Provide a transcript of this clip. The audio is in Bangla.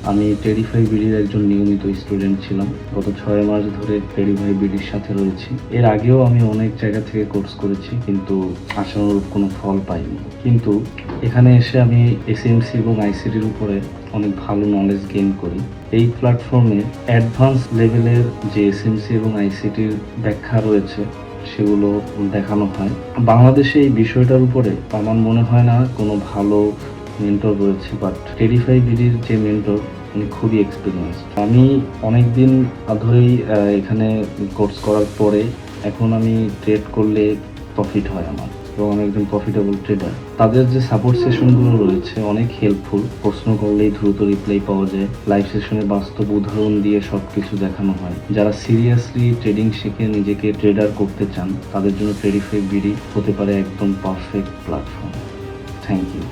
আমি টেরিফাই বিডির একজন নিয়মিত স্টুডেন্ট ছিলাম। গত 6 মাস ধরে টেরিফাই বিডির সাথে রয়েছি। এর আগেও আমি অনেক জায়গা থেকে কোর্স করেছি, কিন্তু আশানুরূপ কোনো ফল পাইনি। কিন্তু এখানে এসে আমি এসএমসি এবং আইসিটির উপরে অনেক ভালো নলেজ গেইন করি। এই প্ল্যাটফর্মে অ্যাডভান্স লেভেলের যে এসএমসি এবং আইসিটির ব্যাখ্যা রয়েছে সেগুলো দেখানো হয়। বাংলাদেশে এই বিষয়টার উপরে আমার মনে হয় না কোনো ভালো মেন্টর রয়েছে, বাট টেরিফাই বিডির যে মেন্টর উনি খুবই এক্সপিরিয়েন্স। আমি অনেক দিন ধরেই এখানে কোর্স করার পরে এখন আমি ট্রেড করলে প্রফিট হয় আমার, এবং আমি একজন প্রফিটেবল ট্রেডার। তাদের যে সাপোর্ট সেশনগুলো রয়েছে অনেক হেল্পফুল। প্রশ্ন করলেই দ্রুত রিপ্লাই পাওয়া যায়। লাইভ সেশনে বাস্তব উদাহরণ দিয়ে সব কিছু দেখানো হয়। যারা সিরিয়াসলি ট্রেডিং শিখে নিজেকে ট্রেডার করতে চান তাদের জন্য টেরিফাই বিডি হতে পারে একদম পারফেক্ট প্ল্যাটফর্ম। Thank you.